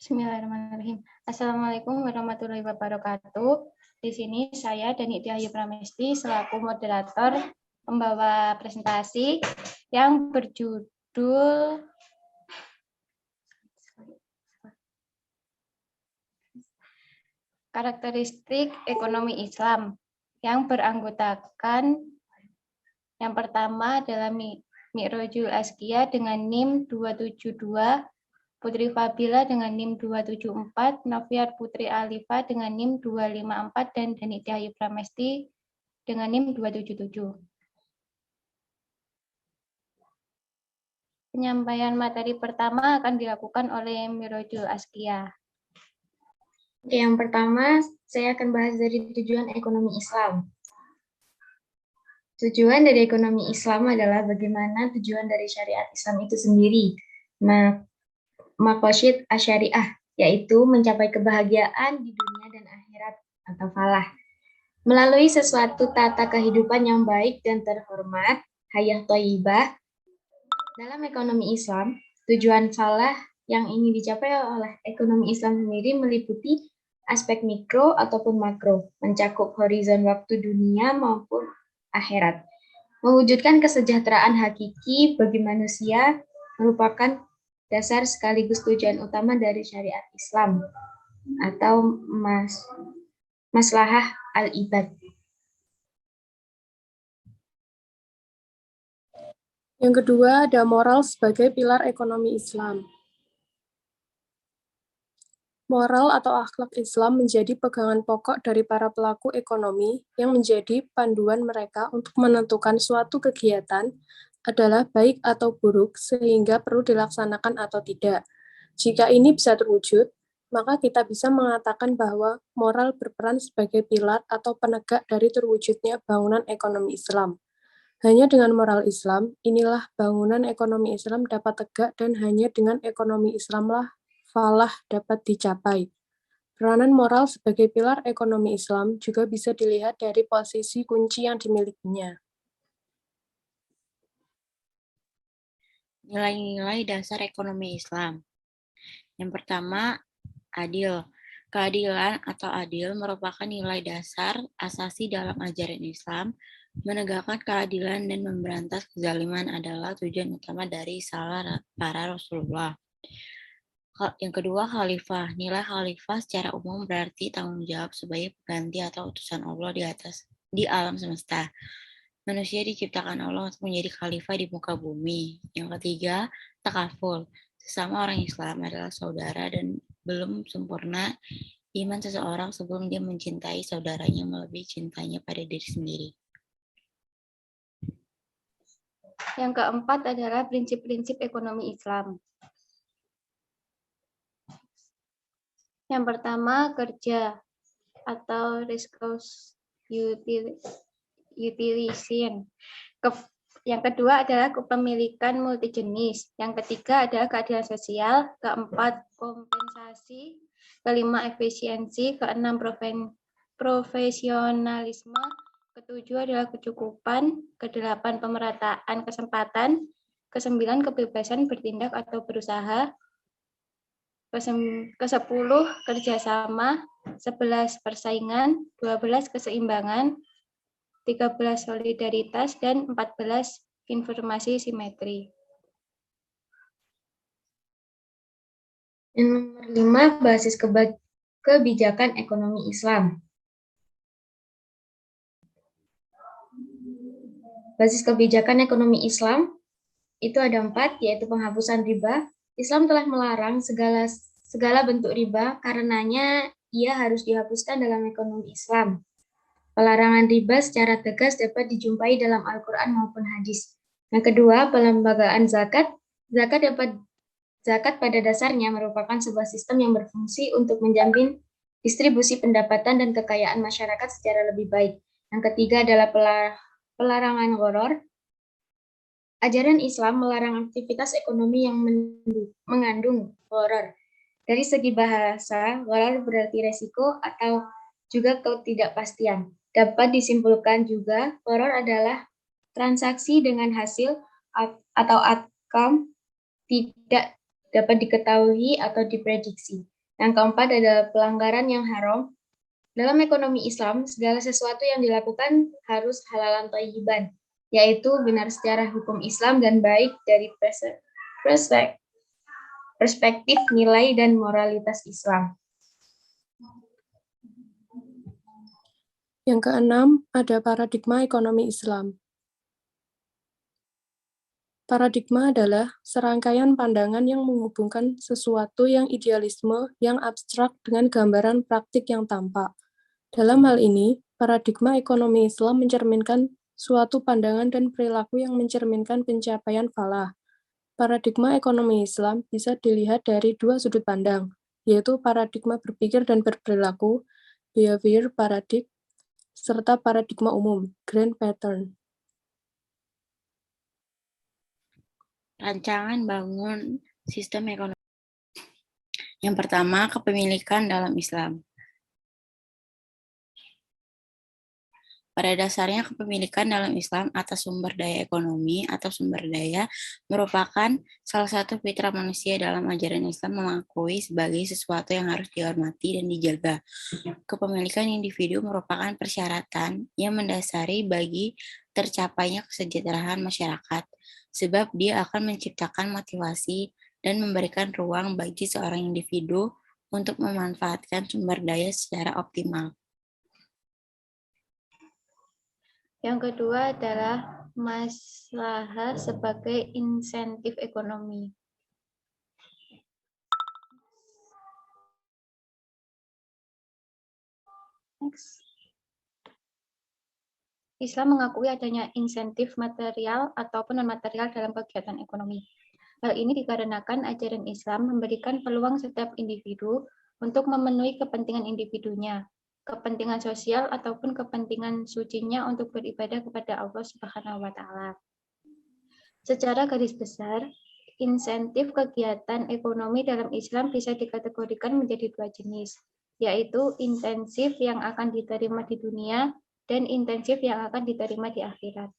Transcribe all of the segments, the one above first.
Bismillahirrahmanirrahim. Assalamualaikum warahmatullahi wabarakatuh. Di sini saya Dani Diayu Pramesti selaku moderator pembawa presentasi yang berjudul Karakteristik Ekonomi Islam, yang beranggotakan yang pertama adalah Mi'rajul Azkia dengan NIM 272, Putri Fabila dengan NIM 274, Noviar Putri Alifa dengan NIM 254, dan Dani Diayu Pramesti dengan NIM 277. Penyampaian materi pertama akan dilakukan oleh Mi'rajul Azkia. Oke, yang pertama saya akan bahas dari tujuan ekonomi Islam. Tujuan dari ekonomi Islam adalah bagaimana tujuan dari syariat Islam itu sendiri. Maqasid asyariah, yaitu mencapai kebahagiaan di dunia dan akhirat atau falah. Melalui sesuatu tata kehidupan yang baik dan terhormat, hayah thayyibah. Dalam ekonomi Islam, tujuan falah yang ingin dicapai oleh ekonomi Islam sendiri meliputi aspek mikro ataupun makro, mencakup horizon waktu dunia maupun akhirat. Mewujudkan kesejahteraan hakiki bagi manusia merupakan dasar sekaligus tujuan utama dari syariat Islam atau maslahah al-ibad. Yang kedua, ada moral sebagai pilar ekonomi Islam. Moral atau akhlak Islam menjadi pegangan pokok dari para pelaku ekonomi yang menjadi panduan mereka untuk menentukan suatu kegiatan adalah baik atau buruk sehingga perlu dilaksanakan atau tidak. Jika ini bisa terwujud, maka kita bisa mengatakan bahwa moral berperan sebagai pilar atau penegak dari terwujudnya bangunan ekonomi Islam. Hanya dengan moral Islam, inilah bangunan ekonomi Islam dapat tegak dan hanya dengan ekonomi Islamlah falah dapat dicapai. Peranan moral sebagai pilar ekonomi Islam juga bisa dilihat dari posisi kunci yang dimilikinya. Nilai-nilai dasar ekonomi Islam. Yang pertama, adil. Keadilan atau adil merupakan nilai dasar asasi dalam ajaran Islam. Menegakkan keadilan dan memberantas kezaliman adalah tujuan utama dari risalah para Rasulullah. Yang kedua, khalifah. Nilai khalifah secara umum berarti tanggung jawab sebagai pengganti atau utusan Allah di alam semesta. Manusia diciptakan Allah untuk menjadi khalifah di muka bumi. Yang ketiga, takaful. Sesama orang Islam adalah saudara dan belum sempurna iman seseorang sebelum dia mencintai saudaranya melebihi cintanya pada diri sendiri. Yang keempat adalah prinsip-prinsip ekonomi Islam. Yang pertama, kerja atau resource utilization. Yang kedua adalah kepemilikan multijenis. Yang ketiga adalah keadilan sosial. Keempat, kompensasi. Kelima, efisiensi. Keenam, profesionalisme. Ketujuh adalah kecukupan. Kedelapan, pemerataan kesempatan. Kesembilan, kebebasan bertindak atau berusaha. Kesepuluh, kerjasama. 11, persaingan. 12, keseimbangan. 13, solidaritas, dan 14, informasi simetri. Yang nomor 5, basis kebijakan ekonomi Islam. Basis kebijakan ekonomi Islam itu ada 4, yaitu penghapusan riba. Islam telah melarang segala bentuk riba, karenanya ia harus dihapuskan dalam ekonomi Islam. Pelarangan riba secara tegas dapat dijumpai dalam Al-Quran maupun hadis. Yang kedua, pelembagaan zakat. Zakat pada dasarnya merupakan sebuah sistem yang berfungsi untuk menjamin distribusi pendapatan dan kekayaan masyarakat secara lebih baik. Yang ketiga adalah pelarangan gharar. Ajaran Islam melarang aktivitas ekonomi yang mengandung gharar. Dari segi bahasa, gharar berarti resiko atau juga ketidakpastian. Dapat disimpulkan juga, gharar adalah transaksi dengan hasil atau outcome tidak dapat diketahui atau diprediksi. Yang keempat adalah pelanggaran yang haram. Dalam ekonomi Islam, segala sesuatu yang dilakukan harus halalan thayyiban, yaitu benar secara hukum Islam dan baik dari perspektif nilai dan moralitas Islam. Yang keenam, ada paradigma ekonomi Islam. Paradigma adalah serangkaian pandangan yang menghubungkan sesuatu yang idealisme, yang abstrak dengan gambaran praktik yang tampak. Dalam hal ini, paradigma ekonomi Islam mencerminkan suatu pandangan dan perilaku yang mencerminkan pencapaian falah. Paradigma ekonomi Islam bisa dilihat dari dua sudut pandang, yaitu paradigma berpikir dan berperilaku, behavior paradigm, serta paradigma umum, grand pattern. Rancangan bangun sistem ekonomi. Yang pertama, kepemilikan dalam Islam. Pada dasarnya, kepemilikan dalam Islam atas sumber daya ekonomi atau sumber daya merupakan salah satu fitrah manusia. Dalam ajaran Islam mengakui sebagai sesuatu yang harus dihormati dan dijaga. Kepemilikan individu merupakan persyaratan yang mendasari bagi tercapainya kesejahteraan masyarakat, sebab dia akan menciptakan motivasi dan memberikan ruang bagi seorang individu untuk memanfaatkan sumber daya secara optimal. Yang kedua adalah maslahah sebagai insentif ekonomi. Next. Islam mengakui adanya insentif material ataupun non-material dalam kegiatan ekonomi. Hal ini dikarenakan ajaran Islam memberikan peluang setiap individu untuk memenuhi kepentingan individunya, kepentingan sosial ataupun kepentingan sucinya untuk beribadah kepada Allah Subhanahu wa taala. Secara garis besar, insentif kegiatan ekonomi dalam Islam bisa dikategorikan menjadi dua jenis, yaitu intensif yang akan diterima di dunia dan intensif yang akan diterima di akhirat.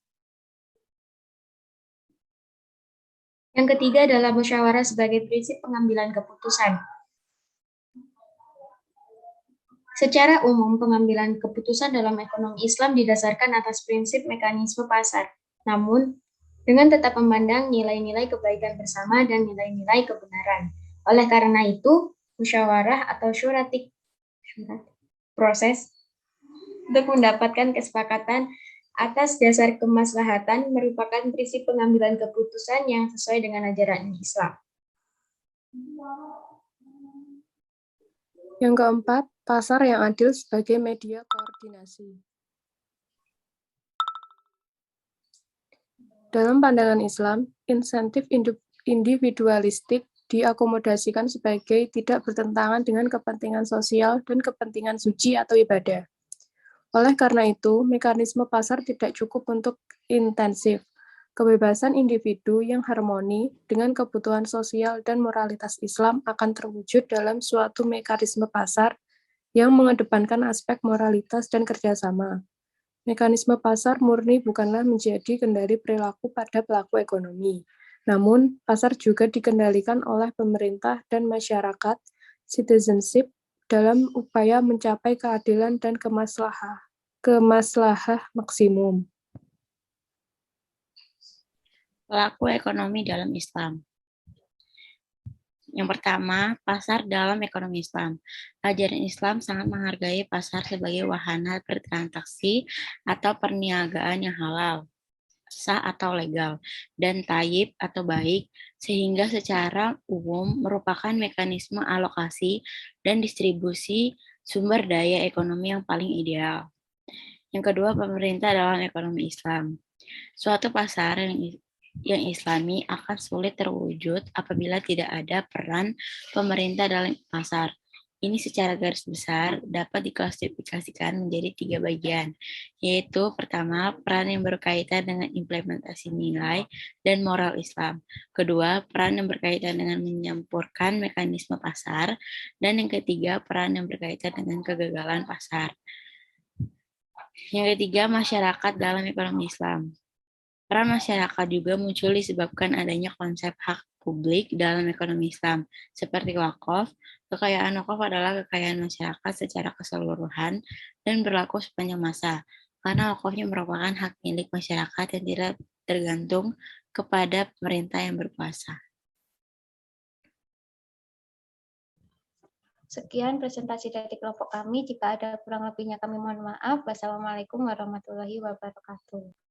Yang ketiga adalah musyawarah sebagai prinsip pengambilan keputusan. Secara umum, pengambilan keputusan dalam ekonomi Islam didasarkan atas prinsip mekanisme pasar. Namun, dengan tetap memandang nilai-nilai kebaikan bersama dan nilai-nilai kebenaran. Oleh karena itu, musyawarah atau syuratik proses untuk mendapatkan kesepakatan atas dasar kemaslahatan merupakan prinsip pengambilan keputusan yang sesuai dengan ajaran Islam. Yang keempat, pasar yang adil sebagai media koordinasi. Dalam pandangan Islam, insentif individualistik diakomodasikan sebagai tidak bertentangan dengan kepentingan sosial dan kepentingan suci atau ibadah. Oleh karena itu, mekanisme pasar tidak cukup untuk intensif. Kebebasan individu yang harmoni dengan kebutuhan sosial dan moralitas Islam akan terwujud dalam suatu mekanisme pasar yang mengedepankan aspek moralitas dan kerjasama. Mekanisme pasar murni bukanlah menjadi kendali perilaku pada pelaku ekonomi. Namun, pasar juga dikendalikan oleh pemerintah dan masyarakat, citizenship, dalam upaya mencapai keadilan dan kemaslahah maksimum. Pelaku ekonomi dalam Islam. Yang pertama, pasar dalam ekonomi Islam. Ajaran Islam sangat menghargai pasar sebagai wahana bertransaksi atau perniagaan yang halal, sah atau legal, dan thayyib atau baik, sehingga secara umum merupakan mekanisme alokasi dan distribusi sumber daya ekonomi yang paling ideal. Yang kedua, pemerintah dalam ekonomi Islam. Suatu pasar yang Islami akan sulit terwujud apabila tidak ada peran pemerintah dalam pasar. Ini secara garis besar dapat diklasifikasikan menjadi 3 bagian, yaitu pertama, peran yang berkaitan dengan implementasi nilai dan moral Islam. Kedua, peran yang berkaitan dengan menyampurkan mekanisme pasar. Dan yang ketiga, peran yang berkaitan dengan kegagalan pasar. Yang ketiga, masyarakat dalam ekonomi Islam. Peran masyarakat juga muncul disebabkan adanya konsep hak publik dalam ekonomi Islam, seperti wakaf. Kekayaan wakaf adalah kekayaan masyarakat secara keseluruhan dan berlaku sepanjang masa, karena wakafnya merupakan hak milik masyarakat yang tidak tergantung kepada pemerintah yang berkuasa. Sekian presentasi dari kelompok kami. Jika ada kurang lebihnya kami mohon maaf. Wassalamualaikum warahmatullahi wabarakatuh.